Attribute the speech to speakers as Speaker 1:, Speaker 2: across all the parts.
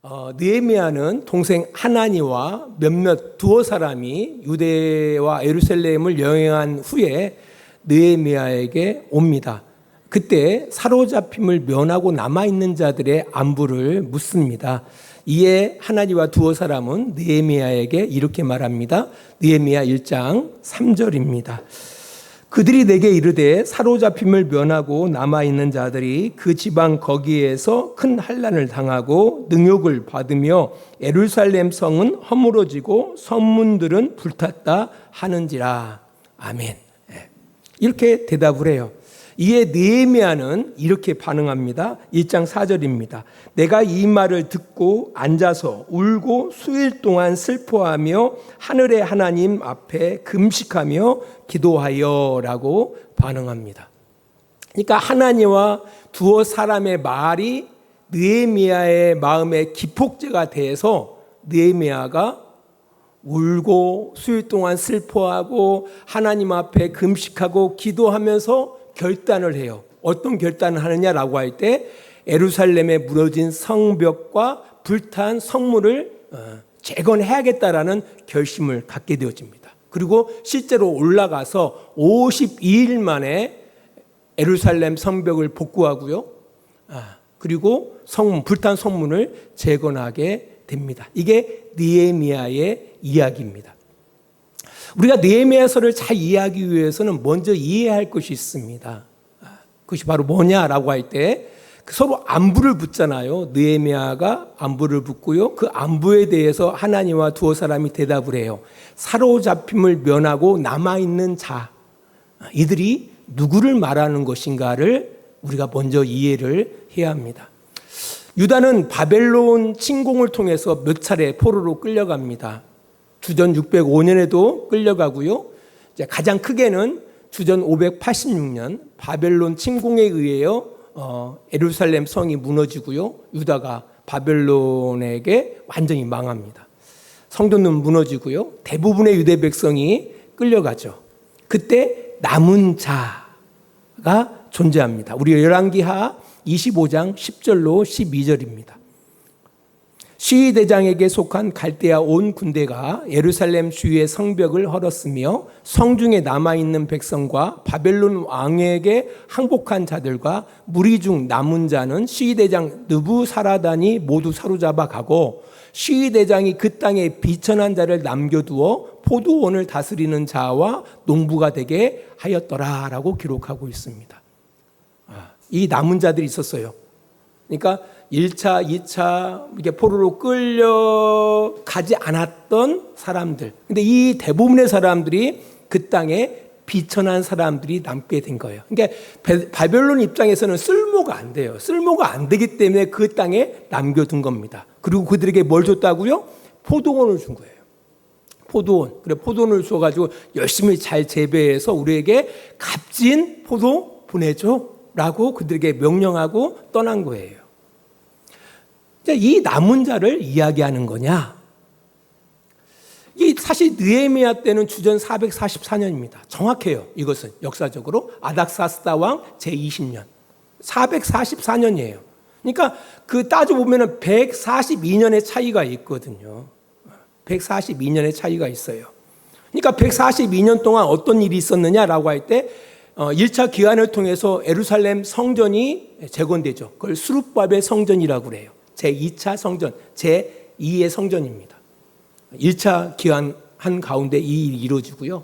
Speaker 1: 느헤미야는 동생 하나니와 몇몇 두어 사람이 유대와 예루살렘을 여행한 후에 느헤미야에게 옵니다. 그때 사로잡힘을 면하고 남아있는 자들의 안부를 묻습니다. 이에 하나니와 두어 사람은 느헤미야에게 이렇게 말합니다. 느헤미야 1장 3절입니다. 그들이 내게 이르되 사로잡힘을 면하고 남아있는 자들이 그 지방 거기에서 큰 환난을 당하고 능욕을 받으며 예루살렘 성은 허물어지고 성문들은 불탔다 하는지라. 아멘. 이렇게 대답을 해요. 이에 느헤미야는 이렇게 반응합니다. 1장 4절입니다. 내가 이 말을 듣고 앉아서 울고 수일 동안 슬퍼하며 하늘의 하나님 앞에 금식하며 기도하여 라고 반응합니다. 그러니까 하나니와 두어 사람의 말이 느헤미야의 마음에 기폭제가 돼서 느헤미야가 울고 수일 동안 슬퍼하고 하나님 앞에 금식하고 기도하면서 결단을 해요. 어떤 결단을 하느냐라고 할 때 예루살렘에 무너진 성벽과 불탄 성문을 재건해야겠다라는 결심을 갖게 되어집니다. 그리고 실제로 올라가서 52일 만에 예루살렘 성벽을 복구하고요. 그리고 불탄 성문을 재건하게 됩니다. 이게 느헤미야의 이야기입니다. 우리가 느헤미야서를 잘 이해하기 위해서는 먼저 이해할 것이 있습니다. 그것이 바로 뭐냐라고 할 때 서로 안부를 묻잖아요. 느헤미야가 안부를 묻고요. 그 안부에 대해서 하나님과 두어 사람이 대답을 해요. 사로잡힘을 면하고 남아있는 자, 이들이 누구를 말하는 것인가를 우리가 먼저 이해를 해야 합니다. 유다는 바벨론 침공을 통해서 몇 차례 포로로 끌려갑니다. 주전 605년에도 끌려가고요. 가장 크게는 주전 586년 바벨론 침공에 의해서 예루살렘 성이 무너지고요. 유다가 바벨론에게 완전히 망합니다. 성전은 무너지고요. 대부분의 유대 백성이 끌려가죠. 그때 남은 자가 존재합니다. 우리 열왕기하 25장 10절로 12절입니다. 시위대장에게 속한 갈대아 온 군대가 예루살렘 주위의 성벽을 헐었으며 성중에 남아있는 백성과 바벨론 왕에게 항복한 자들과 무리 중 남은 자는 시위대장 느부사라단이 모두 사로잡아 가고 시위대장이 그 땅에 비천한 자를 남겨두어 포도원을 다스리는 자와 농부가 되게 하였더라라고 기록하고 있습니다. 이 남은 자들이 있었어요. 그러니까 1차, 2차 이렇게 포로로 끌려가지 않았던 사람들. 근데 이 대부분의 사람들이 그 땅에 비천한 사람들이 남게 된 거예요. 그러니까 바벨론 입장에서는 쓸모가 안 돼요. 쓸모가 안 되기 때문에 그 땅에 남겨둔 겁니다. 그리고 그들에게 뭘 줬다고요? 포도원을 준 거예요. 포도원. 그래, 포도원을 줘가지고 열심히 잘 재배해서 우리에게 값진 포도 보내줘. 라고 그들에게 명령하고 떠난 거예요. 이 남은 자를 이야기하는 거냐? 이 사실 느헤미야 때는 주전 444년입니다. 정확해요. 이것은 역사적으로 아닥사스다 왕 제20년 444년이에요. 그러니까 그 따져보면 142년의 차이가 있거든요. 142년의 차이가 있어요. 그러니까 142년 동안 어떤 일이 있었느냐라고 할 때 1차 기한을 통해서 예루살렘 성전이 재건되죠. 그걸 스룹바벨 성전이라고 그래요. 제2차 성전, 제2의 성전입니다. 1차 기한 한 가운데 이 일이 이루어지고요.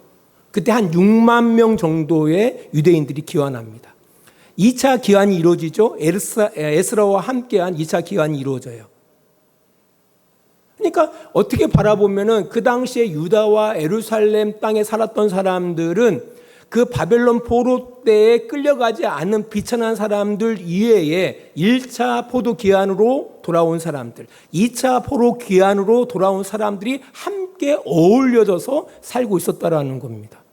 Speaker 1: 그때 한 6만 명 정도의 유대인들이 기환합니다. 2차 기한이 이루어지죠. 에스라와 함께한 2차 기한이 이루어져요. 그러니까 어떻게 바라보면은 그 당시에 유다와 예루살렘 땅에 살았던 사람들은 그 바벨론 포로 때에 끌려가지 않은 비천한 사람들 이외에 1차 포도 기한으로 돌아온 사람들, 2차 포로 기한으로 돌아온 사람들이 함께 어울려져서 살고 있었다라는 겁니다.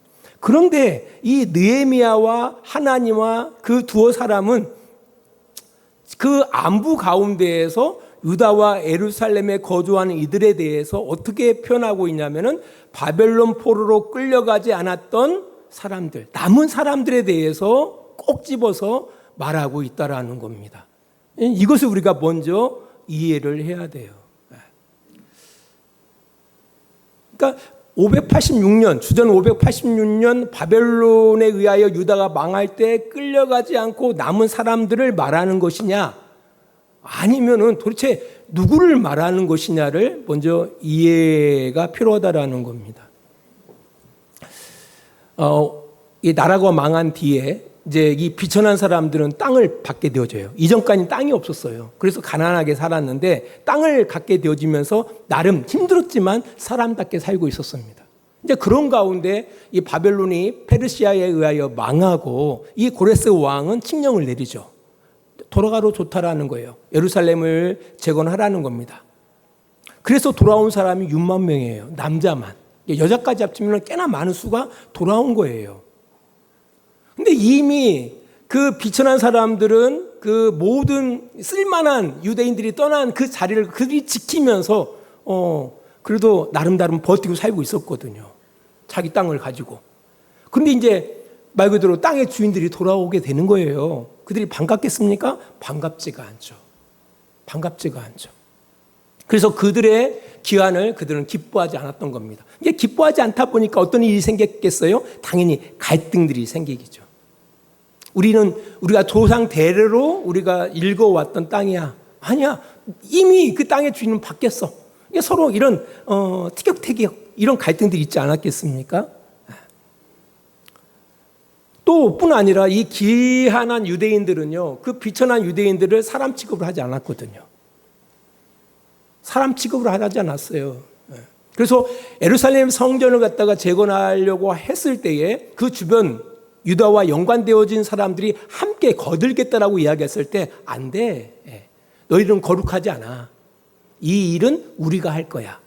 Speaker 1: 그런데 이 느헤미야와 하나님과 그 두어 사람은 그 안부 가운데에서 유다와 예루살렘에 거주하는 이들에 대해서 어떻게 표현하고 있냐면은 바벨론 포로로 끌려가지 않았던 사람들, 남은 사람들에 대해서 꼭 집어서 말하고 있다라는 겁니다. 이것을 우리가 먼저 이해를 해야 돼요. 그러니까 586년, 주전 586년 바벨론에 의하여 유다가 망할 때 끌려가지 않고 남은 사람들을 말하는 것이냐, 아니면은 도대체 누구를 말하는 것이냐를 먼저 이해가 필요하다라는 겁니다. 이 나라가 망한 뒤에 이제 이 비천한 사람들은 땅을 받게 되어져요. 이전까지는 땅이 없었어요. 그래서 가난하게 살았는데 땅을 갖게 되어지면서 나름 힘들었지만 사람답게 살고 있었습니다. 이제 그런 가운데 이 바벨론이 페르시아에 의하여 망하고 이 고레스 왕은 칙령을 내리죠. 돌아가도 좋다라는 거예요. 예루살렘을 재건하라는 겁니다. 그래서 돌아온 사람이 6만 명이에요. 남자만. 여자까지 합치면 꽤나 많은 수가 돌아온 거예요. 근데 이미 그 비천한 사람들은 그 모든 쓸만한 유대인들이 떠난 그 자리를 그들이 지키면서 그래도 나름 버티고 살고 있었거든요. 자기 땅을 가지고. 그런데 이제 말 그대로 땅의 주인들이 돌아오게 되는 거예요. 그들이 반갑겠습니까? 반갑지가 않죠. 반갑지가 않죠. 그래서 그들의 기한을 그들은 기뻐하지 않았던 겁니다. 이게 기뻐하지 않다 보니까 어떤 일이 생겼겠어요? 당연히 갈등들이 생기겠죠. 우리가 조상 대대로 우리가 읽어왔던 땅이야. 아니야. 이미 그 땅의 주인은 바뀌었어. 서로 이런 티격태격 이런 갈등들이 있지 않았겠습니까? 또 뿐 아니라 이 기한한 유대인들은요, 그 비천한 유대인들을 사람 취급을 하지 않았거든요. 사람 취급을 하지 않았어요. 그래서 예루살렘 성전을 갖다가 재건하려고 했을 때에 그 주변 유다와 연관되어진 사람들이 함께 거들겠다라고 이야기했을 때 안 돼. 너희들은 거룩하지 않아. 이 일은 우리가 할 거야.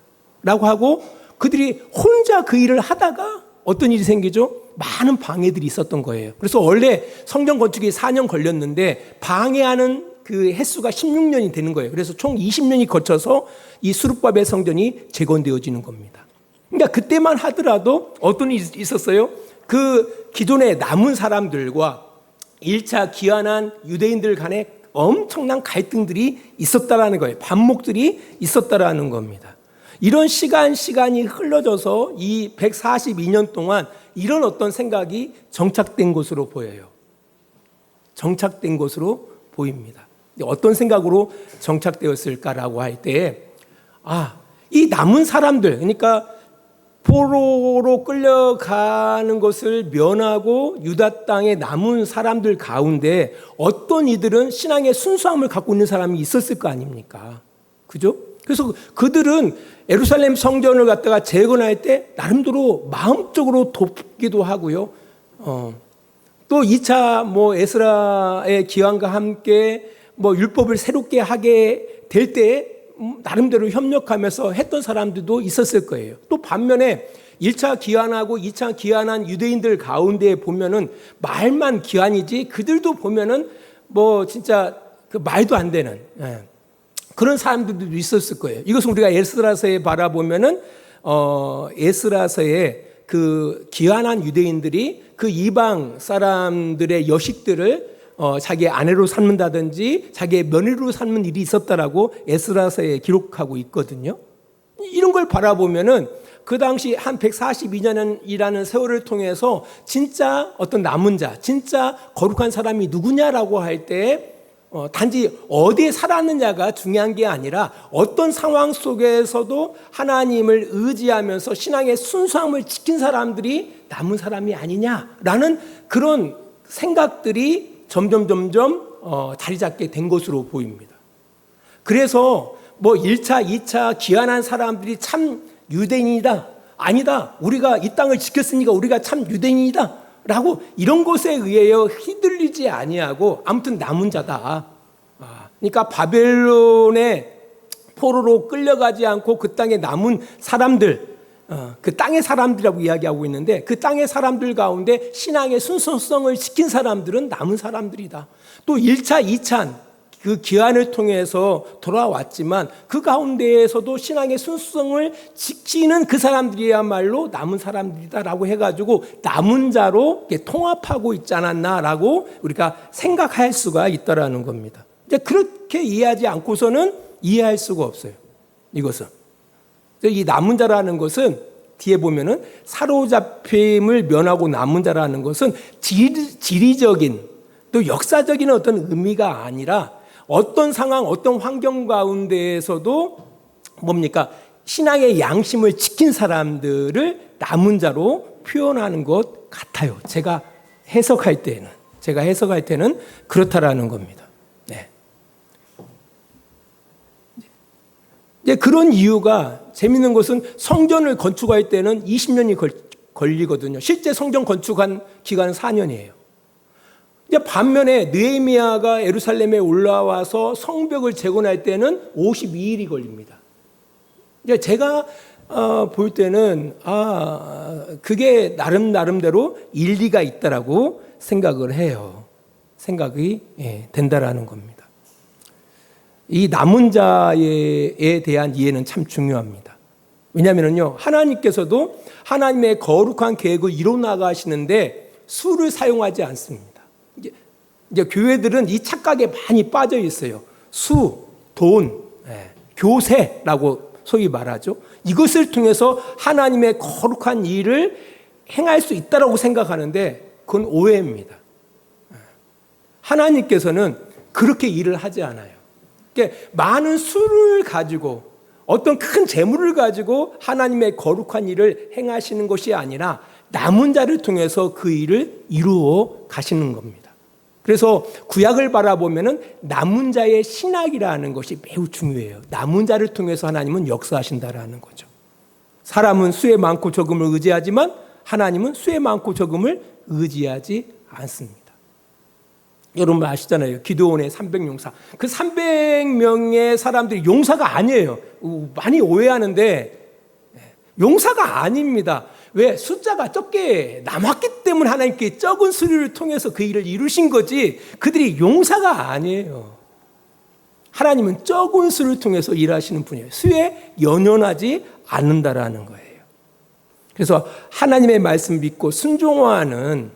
Speaker 1: 라고 하고 그들이 혼자 그 일을 하다가 어떤 일이 생기죠? 많은 방해들이 있었던 거예요. 그래서 원래 성전 건축이 4년 걸렸는데 방해하는 그 횟수가 16년이 되는 거예요. 그래서 총 20년이 거쳐서 이 수르바벨 성전이 재건되어지는 겁니다. 그러니까 그때만 하더라도 어떤 일이 있었어요? 그 기존에 남은 사람들과 1차 귀환한 유대인들 간에 엄청난 갈등들이 있었다라는 거예요. 반목들이 있었다라는 겁니다. 이런 시간이 흘러져서 이 142년 동안 이런 어떤 생각이 정착된 것으로 보여요. 정착된 것으로 보입니다. 어떤 생각으로 정착되었을까라고 할 때, 이 남은 사람들, 그러니까 포로로 끌려가는 것을 면하고 유다 땅에 남은 사람들 가운데 어떤 이들은 신앙의 순수함을 갖고 있는 사람이 있었을 거 아닙니까? 그죠? 그래서 그들은 예루살렘 성전을 갖다가 재건할 때 나름대로 마음적으로 돕기도 하고요. 또 2차 에스라의 기환과 함께 율법을 새롭게 하게 될 때에 나름대로 협력하면서 했던 사람들도 있었을 거예요. 또 반면에 1차 기환하고 2차 기환한 유대인들 가운데 보면은 말만 기환이지 그들도 보면은 진짜 그 말도 안 되는 그런 사람들도 있었을 거예요. 이것은 우리가 에스라서에 바라보면은 에스라서에 그 기환한 유대인들이 그 이방 사람들의 여식들을 자기의 아내로 삼는다든지 자기의 며느리로 삼는 일이 있었다라고 에스라서에 기록하고 있거든요. 이런 걸 바라보면은 그 당시 한 142년이라는 세월을 통해서 진짜 어떤 남은 자, 진짜 거룩한 사람이 누구냐라고 할 때 단지 어디에 살았느냐가 중요한 게 아니라 어떤 상황 속에서도 하나님을 의지하면서 신앙의 순수함을 지킨 사람들이 남은 사람이 아니냐라는 그런 생각들이 점점 자리 잡게 된 것으로 보입니다. 그래서 1차, 2차 귀환한 사람들이 참 유대인이다. 아니다. 우리가 이 땅을 지켰으니까 우리가 참 유대인이다. 라고 이런 것에 의하여 휘둘리지 아니하고 아무튼 남은 자다. 그러니까 바벨론의 포로로 끌려가지 않고 그 땅에 남은 사람들, 그 땅의 사람들이라고 이야기하고 있는데 그 땅의 사람들 가운데 신앙의 순수성을 지킨 사람들은 남은 사람들이다. 또 1차, 2차 그 기한을 통해서 돌아왔지만 그 가운데에서도 신앙의 순수성을 지키는 그 사람들이야말로 남은 사람들이다라고 해가지고 남은 자로 통합하고 있지 않았나라고 우리가 생각할 수가 있다라는 겁니다. 이제 그렇게 이해하지 않고서는 이해할 수가 없어요. 이것은. 이 남은 자라는 것은 뒤에 보면은 사로잡힘을 면하고 남은 자라는 것은 지리적인 또 역사적인 어떤 의미가 아니라 어떤 상황, 어떤 환경 가운데에서도 뭡니까? 신앙의 양심을 지킨 사람들을 남은 자로 표현하는 것 같아요. 제가 해석할 때는 그렇다라는 겁니다. 네. 이제 그런 이유가 재밌는 것은 성전을 건축할 때는 20년이 걸리거든요. 실제 성전 건축한 기간은 4년이에요. 이제 반면에 느헤미야가 예루살렘에 올라와서 성벽을 재건할 때는 52일이 걸립니다. 이제 제가 볼 때는 그게 나름대로 일리가 있다라고 생각을 해요. 생각이 된다라는 겁니다. 이 남은 자에 대한 이해는 참 중요합니다. 왜냐하면요, 하나님께서도 하나님의 거룩한 계획을 이뤄 나가시는데 수를 사용하지 않습니다. 이제 교회들은 이 착각에 많이 빠져 있어요. 수, 돈, 교세라고 소위 말하죠. 이것을 통해서 하나님의 거룩한 일을 행할 수 있다라고 생각하는데 그건 오해입니다. 하나님께서는 그렇게 일을 하지 않아요. 그러니까 많은 수를 가지고 어떤 큰 재물을 가지고 하나님의 거룩한 일을 행하시는 것이 아니라 남은 자를 통해서 그 일을 이루어 가시는 겁니다. 그래서 구약을 바라보면은 남은 자의 신학이라는 것이 매우 중요해요. 남은 자를 통해서 하나님은 역사하신다라는 거죠. 사람은 수에 많고 적음을 의지하지만 하나님은 수에 많고 적음을 의지하지 않습니다. 여러분 아시잖아요. 기드온의 300용사. 그 300명의 사람들이 용사가 아니에요. 많이 오해하는데 용사가 아닙니다. 왜? 숫자가 적게 남았기 때문에 하나님께 적은 수를 통해서 그 일을 이루신 거지 그들이 용사가 아니에요. 하나님은 적은 수를 통해서 일하시는 분이에요. 수에 연연하지 않는다라는 거예요. 그래서 하나님의 말씀 믿고 순종하는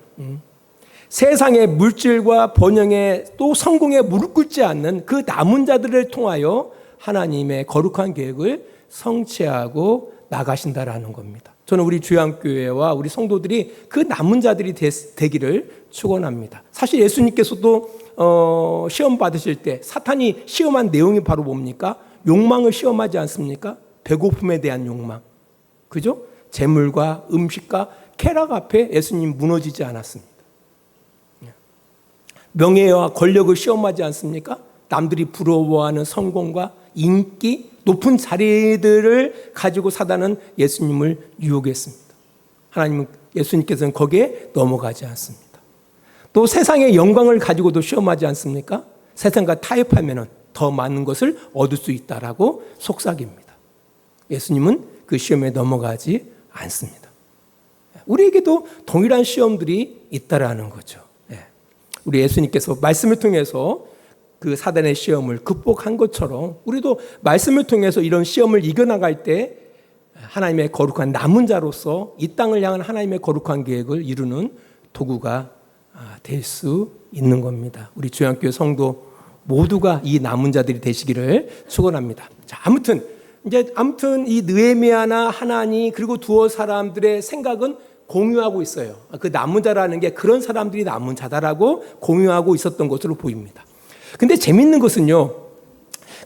Speaker 1: 세상의 물질과 번영에 또 성공에 무릎 꿇지 않는 그 남은 자들을 통하여 하나님의 거룩한 계획을 성취하고 나가신다라는 겁니다. 저는 우리 주양교회와 우리 성도들이 그 남은 자들이 되기를 축원합니다. 사실 예수님께서도 시험 받으실 때 사탄이 시험한 내용이 바로 뭡니까? 욕망을 시험하지 않습니까? 배고픔에 대한 욕망. 그죠? 재물과 음식과 쾌락 앞에 예수님 무너지지 않았습니다. 명예와 권력을 시험하지 않습니까? 남들이 부러워하는 성공과 인기, 높은 자리들을 가지고 사단은 예수님을 유혹했습니다. 예수님께서는 거기에 넘어가지 않습니다. 또 세상의 영광을 가지고도 시험하지 않습니까? 세상과 타협하면 더 많은 것을 얻을 수 있다라고 속삭입니다. 예수님은 그 시험에 넘어가지 않습니다. 우리에게도 동일한 시험들이 있다라는 거죠. 우리 예수님께서 말씀을 통해서 그 사단의 시험을 극복한 것처럼 우리도 말씀을 통해서 이런 시험을 이겨나갈 때 하나님의 거룩한 남은 자로서 이 땅을 향한 하나님의 거룩한 계획을 이루는 도구가 될 수 있는 겁니다. 우리 주양교회 성도 모두가 이 남은 자들이 되시기를 축원합니다. 자, 아무튼 이 느헤미야나 하나니 그리고 두어 사람들의 생각은 공유하고 있어요. 그 남은 자라는 게 그런 사람들이 남은 자다라고 공유하고 있었던 것으로 보입니다. 근데 재밌는 것은요,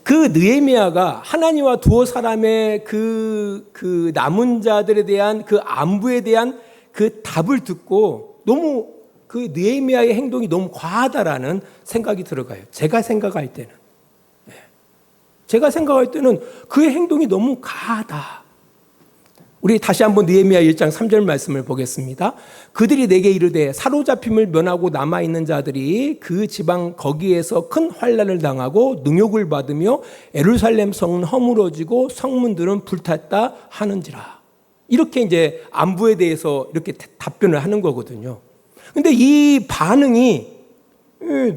Speaker 1: 그 느헤미야가 하나님과 두어 사람의 그 남은 자들에 대한 그 안부에 대한 그 답을 듣고 너무 그 느헤미야의 행동이 너무 과하다라는 생각이 들어가요. 제가 생각할 때는 그의 행동이 너무 과하다. 우리 다시 한번 느헤미야 1장 3절 말씀을 보겠습니다. 그들이 내게 이르되 사로잡힘을 면하고 남아있는 자들이 그 지방 거기에서 큰 환난을 당하고 능욕을 받으며 예루살렘 성은 허물어지고 성문들은 불탔다 하는지라. 이렇게 이제 안부에 대해서 이렇게 답변을 하는 거거든요. 근데 이 반응이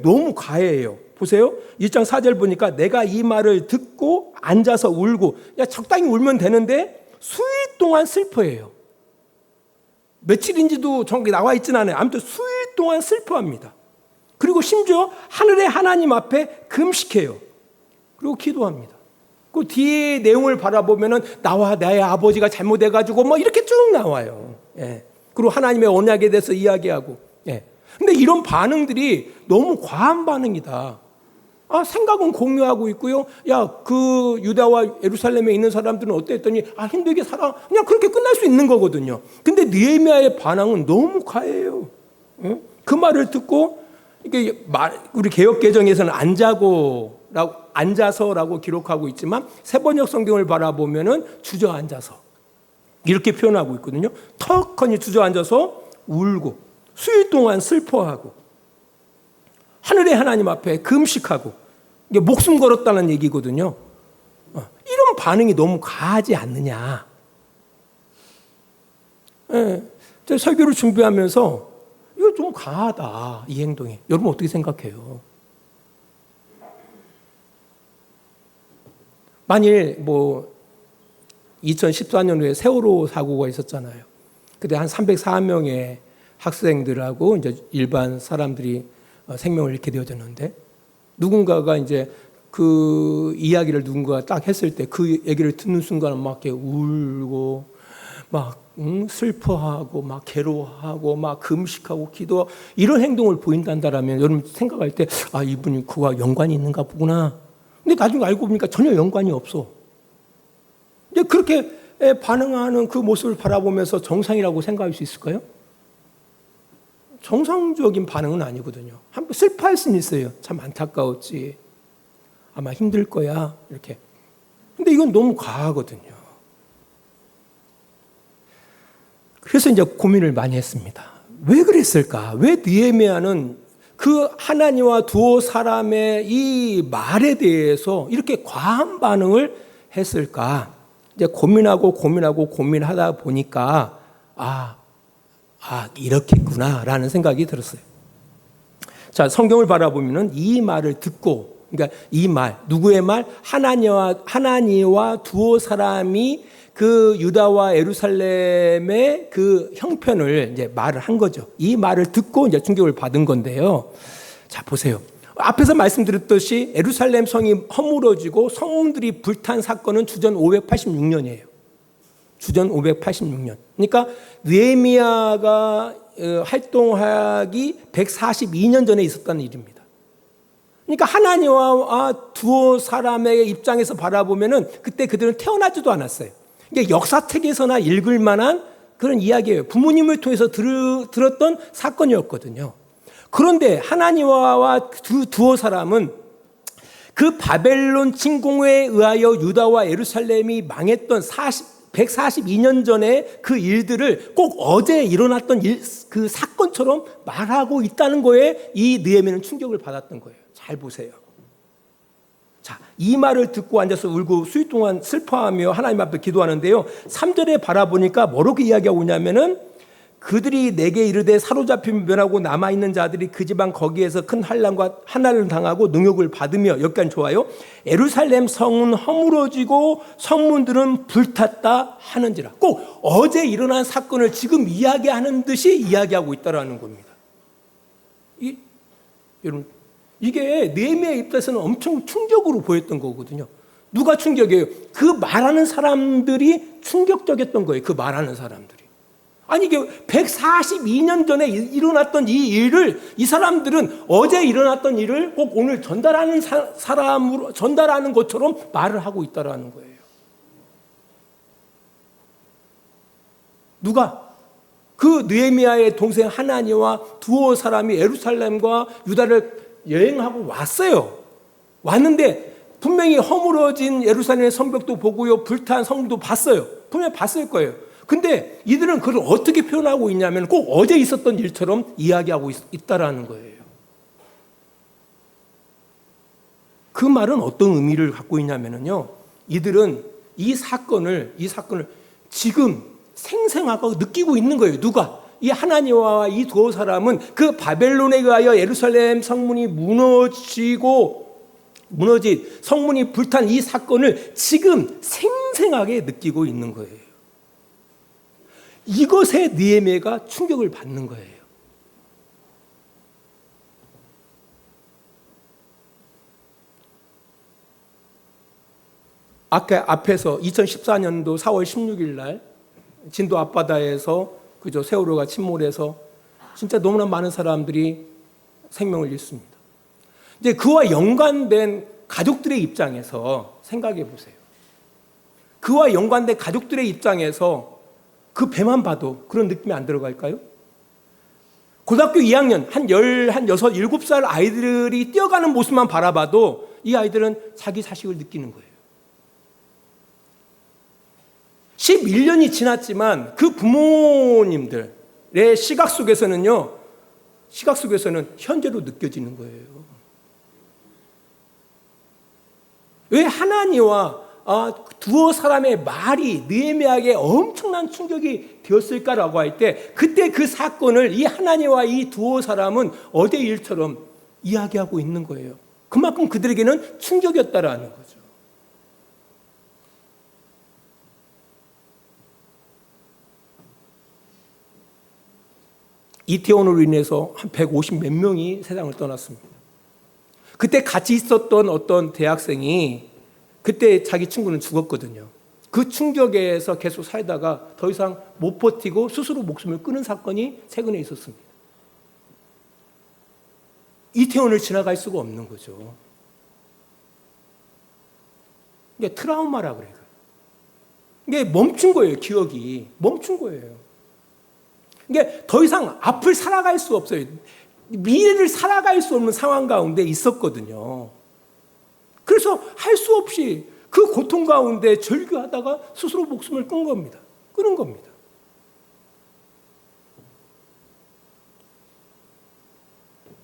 Speaker 1: 너무 과해요. 보세요. 1장 4절 보니까 내가 이 말을 듣고 앉아서 울고, 야, 적당히 울면 되는데 수일 동안 슬퍼해요. 며칠인지도 정확히 나와 있지는 않아요. 아무튼 수일 동안 슬퍼합니다. 그리고 심지어 하늘의 하나님 앞에 금식해요. 그리고 기도합니다. 그 뒤에 내용을 바라보면은 나와 나의 아버지가 잘못해가지고 뭐 이렇게 쭉 나와요. 예. 그리고 하나님의 언약에 대해서 이야기하고. 예. 근데 이런 반응들이 너무 과한 반응이다. 생각은 공유하고 있고요. 그 유다와 예루살렘에 있는 사람들은 어땠더니 힘들게 살아. 그냥 그렇게 끝날 수 있는 거거든요. 근데 느헤미야의 반응은 너무 과해요. 예? 그 말을 듣고 이게 우리 개역개정에서는 앉아서라고 기록하고 있지만 세번역 성경을 바라보면은 주저앉아서 이렇게 표현하고 있거든요. 턱하니 주저앉아서 울고 수일 동안 슬퍼하고 하늘의 하나님 앞에 금식하고 이게 목숨 걸었다는 얘기거든요. 이런 반응이 너무 과하지 않느냐. 예, 설교를 준비하면서 이거 좀 과하다, 이 행동이. 여러분 어떻게 생각해요? 만일 2014년도에 세월호 사고가 있었잖아요. 그때 한 304명의 학생들하고 이제 일반 사람들이 생명을 잃게 되어졌는데, 누군가가 이제 그 이야기를 누군가가 딱 했을 때 그 얘기를 듣는 순간 막 이렇게 울고 막 슬퍼하고 막 괴로워하고 막 금식하고 기도 이런 행동을 보인단다라면 여러분 생각할 때 이분이 그와 연관이 있는가 보구나. 근데 나중에 알고 보니까 전혀 연관이 없어. 근데 그렇게 반응하는 그 모습을 바라보면서 정상이라고 생각할 수 있을까요? 정상적인 반응은 아니거든요. 한번 슬퍼할 수는 있어요. 참 안타까웠지. 아마 힘들 거야. 이렇게. 근데 이건 너무 과하거든요. 그래서 이제 고민을 많이 했습니다. 왜 그랬을까? 왜 느헤미야는 그 하나님과 두어 사람의 이 말에 대해서 이렇게 과한 반응을 했을까? 이제 고민하다 보니까 이렇겠구나라는 생각이 들었어요. 자, 성경을 바라보면은 이 말을 듣고, 그러니까 이 말, 누구의 말? 하나니와 두어 사람이 그 유다와 예루살렘의 그 형편을 이제 말을 한 거죠. 이 말을 듣고 이제 충격을 받은 건데요. 자, 보세요. 앞에서 말씀드렸듯이 예루살렘 성이 허물어지고 성문들이 불탄 사건은 주전 586년이에요. 주전 586년. 그러니까 느헤미야가 활동하기 142년 전에 있었다는 일입니다. 그러니까 하나님과 두어 사람의 입장에서 바라보면은 그때 그들은 태어나지도 않았어요. 이게 역사책에서나 읽을 만한 그런 이야기예요. 부모님을 통해서 들었던 사건이었거든요. 그런데 하나님과 두어 사람은 그 바벨론 침공에 의하여 유다와 예루살렘이 망했던 142년 전에 그 일들을 꼭 어제 일어났던 그 사건처럼 말하고 있다는 거에 이 느헤미야는 충격을 받았던 거예요. 잘 보세요. 자, 이 말을 듣고 앉아서 울고 수일 동안 슬퍼하며 하나님 앞에 기도하는데요. 3절에 바라보니까 뭐라고 이야기하고 있냐면은 그들이 내게 이르되 사로잡히며 멸하고 남아있는 자들이 그 지방 거기에서 큰 한난을 당하고 능욕을 받으며, 여기까지 좋아요. 예루살렘 성은 허물어지고 성문들은 불탔다 하는지라. 꼭 어제 일어난 사건을 지금 이야기하는 듯이 이야기하고 있다는 겁니다. 여러분, 이게 느헤미야 입장에서는 엄청 충격으로 보였던 거거든요. 누가 충격이에요? 그 말하는 사람들이 충격적이었던 거예요. 그 말하는 사람들이. 아니 이게 142년 전에 일어났던 이 일을 이 사람들은 어제 일어났던 일을 꼭 오늘 전달하는 사람으로 전달하는 것처럼 말을 하고 있다라는 거예요. 누가? 그 느헤미야의 동생 하나니와 두어 사람이 예루살렘과 유다를 여행하고 왔어요. 왔는데 분명히 허물어진 예루살렘의 성벽도 보고요, 불탄 성도 봤어요. 분명히 봤을 거예요. 근데 이들은 그걸 어떻게 표현하고 있냐면 꼭 어제 있었던 일처럼 이야기하고 있다라는 거예요. 그 말은 어떤 의미를 갖고 있냐면요, 이들은 이 사건을 지금 생생하고 느끼고 있는 거예요. 누가? 이 하나니와 이 두 사람은 그 바벨론에 의하여 예루살렘 성문이 무너진 성문이 불탄 이 사건을 지금 생생하게 느끼고 있는 거예요. 이것에 느헤미야가 충격을 받는 거예요. 아까 앞에서 2014년도 4월 16일 날 진도 앞바다에서 그저 세월호가 침몰해서 진짜 너무나 많은 사람들이 생명을 잃습니다. 이제 그와 연관된 가족들의 입장에서 생각해 보세요. 그와 연관된 가족들의 입장에서 그 배만 봐도 그런 느낌이 안 들어갈까요? 고등학교 2학년 한 6, 7살 아이들이 뛰어가는 모습만 바라봐도 이 아이들은 자기 자식을 느끼는 거예요. 11년이 지났지만 그 부모님들의 시각 속에서는 현재로 느껴지는 거예요. 왜 하나니와 두어 사람의 말이 느헤미야에게 엄청난 충격이 되었을까라고 할 때 그때 그 사건을 이 하나니와 이 두어 사람은 어제 일처럼 이야기하고 있는 거예요. 그만큼 그들에게는 충격이었다라는 거죠. 이태원으로 인해서 한 150 몇 명이 세상을 떠났습니다. 그때 같이 있었던 어떤 대학생이 그때 자기 친구는 죽었거든요. 그 충격에서 계속 살다가 더 이상 못 버티고 스스로 목숨을 끊은 사건이 최근에 있었습니다. 이태원을 지나갈 수가 없는 거죠. 이게 트라우마라 그래요. 이게 멈춘 거예요. 기억이 멈춘 거예요. 이게 더 이상 앞을 살아갈 수 없어요. 미래를 살아갈 수 없는 상황 가운데 있었거든요. 그래서 할 수 없이 그 고통 가운데 절규하다가 스스로 목숨을 끊은 겁니다.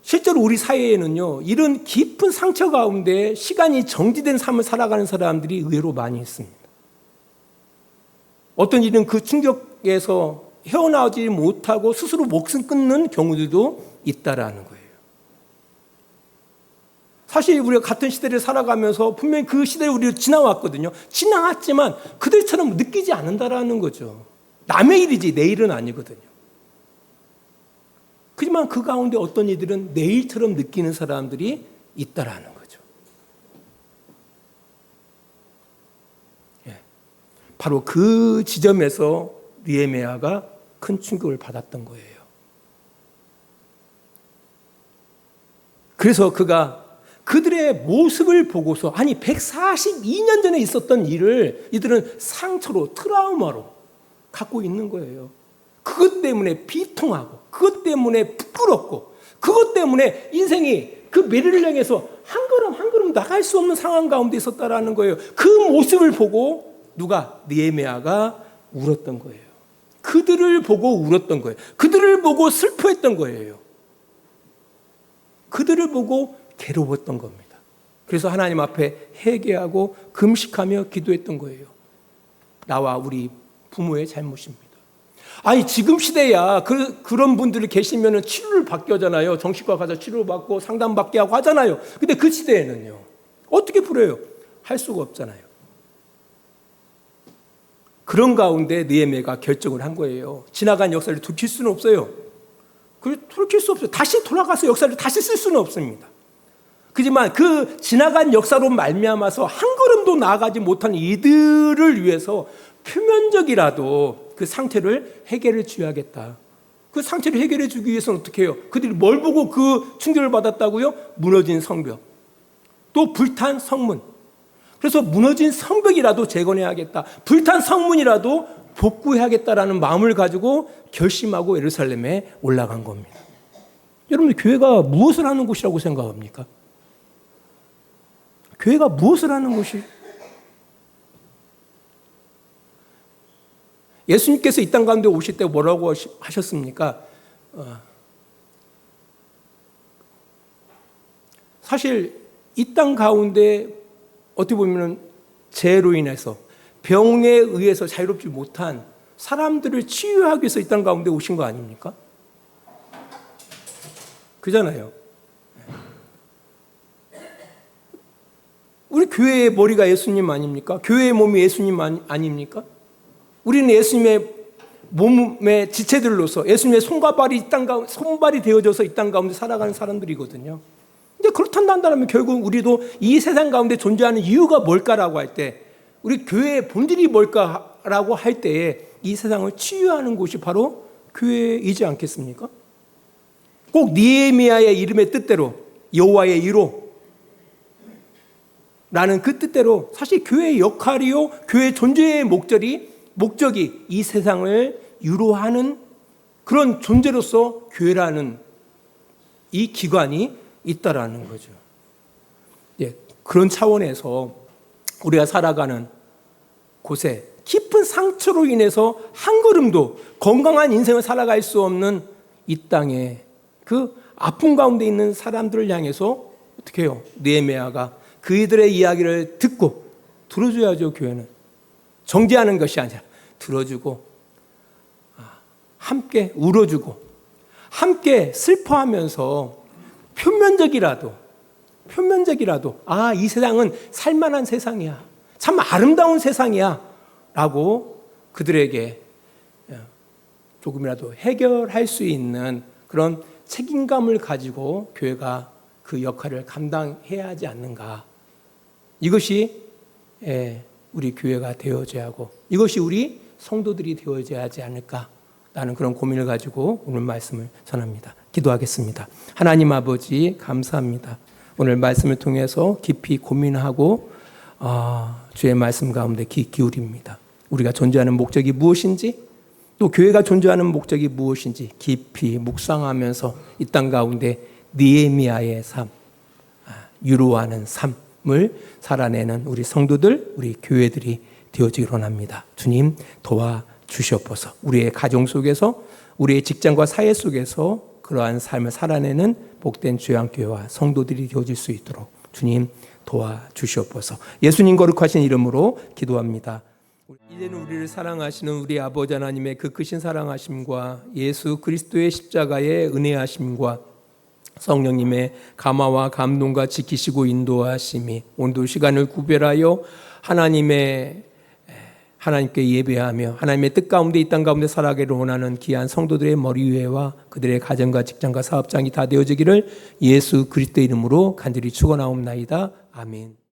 Speaker 1: 실제로 우리 사회에는요, 이런 깊은 상처 가운데 시간이 정지된 삶을 살아가는 사람들이 의외로 많이 있습니다. 어떤 일은 그 충격에서 헤어나오지 못하고 스스로 목숨 끊는 경우들도 있다라는 거예요. 사실 우리가 같은 시대를 살아가면서 분명히 그 시대를 우리가 지나왔거든요. 지나왔지만 그들처럼 느끼지 않는다라는 거죠. 남의 일이지 내 일은 아니거든요. 하지만 그 가운데 어떤 이들은 내 일처럼 느끼는 사람들이 있다라는 거죠. 바로 그 지점에서 느헤미야가 큰 충격을 받았던 거예요. 그래서 그가 그들의 모습을 보고서 142년 전에 있었던 일을 이들은 상처로 트라우마로 갖고 있는 거예요. 그것 때문에 비통하고 그것 때문에 부끄럽고 그것 때문에 인생이 그 미래를 향해서 한 걸음 한 걸음 나갈 수 없는 상황 가운데 있었다라는 거예요. 그 모습을 보고 누가? 느헤미야가 울었던 거예요. 그들을 보고 울었던 거예요. 그들을 보고 슬퍼했던 거예요. 그들을 보고 괴로웠던 겁니다. 그래서 하나님 앞에 회개하고 금식하며 기도했던 거예요. 나와 우리 부모의 잘못입니다. 지금 시대야 그런 분들이 계시면 치료를 받게 하잖아요. 정신과 가서 치료받고 상담받게 하고 하잖아요. 근데 그 시대에는요, 어떻게 풀어요? 할 수가 없잖아요. 그런 가운데 느헤미야가 결정을 한 거예요. 지나간 역사를 돌이킬 수는 없어요. 돌이킬 수 없어요. 다시 돌아가서 역사를 다시 쓸 수는 없습니다. 하지만 그 지나간 역사로 말미암아서 한 걸음도 나아가지 못한 이들을 위해서 표면적이라도 그 상태를 해결해 줘야겠다. 그 상태를 해결해 주기 위해서는 어떻게 해요? 그들이 뭘 보고 그 충격을 받았다고요? 무너진 성벽, 또 불탄 성문. 그래서 무너진 성벽이라도 재건해야겠다. 불탄 성문이라도 복구해야겠다라는 마음을 가지고 결심하고 예루살렘에 올라간 겁니다. 여러분, 교회가 무엇을 하는 곳이라고 생각합니까? 교회가 무엇을 하는 곳이? 예수님께서 이 땅 가운데 오실 때 뭐라고 하셨습니까? 사실 이 땅 가운데 어떻게 보면 죄로 인해서 병에 의해서 자유롭지 못한 사람들을 치유하기 위해서 이 땅 가운데 오신 거 아닙니까? 그잖아요. 우리 교회의 머리가 예수님 아닙니까? 교회의 몸이 예수님 아닙니까? 우리는 예수님의 몸의 지체들로서 예수님의 손과 발이 손발이 되어져서 이 땅 가운데 살아가는 사람들이거든요. 근데 그렇단다면 결국 우리도 이 세상 가운데 존재하는 이유가 뭘까라고 할 때 우리 교회의 본질이 뭘까라고 할 때에 이 세상을 치유하는 곳이 바로 교회이지 않겠습니까? 꼭 느헤미야의 이름의 뜻대로 여호와의 이로 라는 그 뜻대로 사실 교회의 역할이요, 교회 존재의 목적이 이 세상을 유로하는 그런 존재로서 교회라는 이 기관이 있다라는 거죠. 예, 그런 차원에서 우리가 살아가는 곳에 깊은 상처로 인해서 한 걸음도 건강한 인생을 살아갈 수 없는 이 땅에 그 아픔 가운데 있는 사람들을 향해서 어떻게 해요? 느헤미야가 그이들의 이야기를 듣고 들어줘야죠. 교회는 정죄하는 것이 아니라 들어주고 함께 울어주고 함께 슬퍼하면서 표면적이라도 이 세상은 살만한 세상이야, 참 아름다운 세상이야 라고 그들에게 조금이라도 해결할 수 있는 그런 책임감을 가지고 교회가 그 역할을 감당해야 하지 않는가. 이것이 우리 교회가 되어져야 하고 이것이 우리 성도들이 되어져야 하지 않을까라는 그런 고민을 가지고 오늘 말씀을 전합니다. 기도하겠습니다. 하나님 아버지 감사합니다. 오늘 말씀을 통해서 깊이 고민하고 주의 말씀 가운데 귀 기울입니다. 우리가 존재하는 목적이 무엇인지 또 교회가 존재하는 목적이 무엇인지 깊이 묵상하면서 이 땅 가운데 느헤미야의 삶, 유로하는 삶을 살아내는 우리 성도들, 우리 교회들이 되어지기를 원합니다. 주님 도와주시옵소서. 우리의 가정 속에서 우리의 직장과 사회 속에서 그러한 삶을 살아내는 복된 주양교회와 성도들이 되어질 수 있도록 주님 도와주시옵소서. 예수님 거룩하신 이름으로 기도합니다. 이제는 우리를 사랑하시는 우리 아버지 하나님의 그 크신 사랑하심과 예수 그리스도의 십자가의 은혜하심과 성령님의 감화와 감동과 지키시고 인도하심이 오늘도 시간을 구별하여 하나님께 예배하며 하나님의 뜻 가운데 이 땅 가운데 살아가기를 원하는 귀한 성도들의 머리 위에와 그들의 가정과 직장과 사업장이 다 되어지기를 예수 그리스도의 이름으로 간절히 축원하옵나이다. 아멘.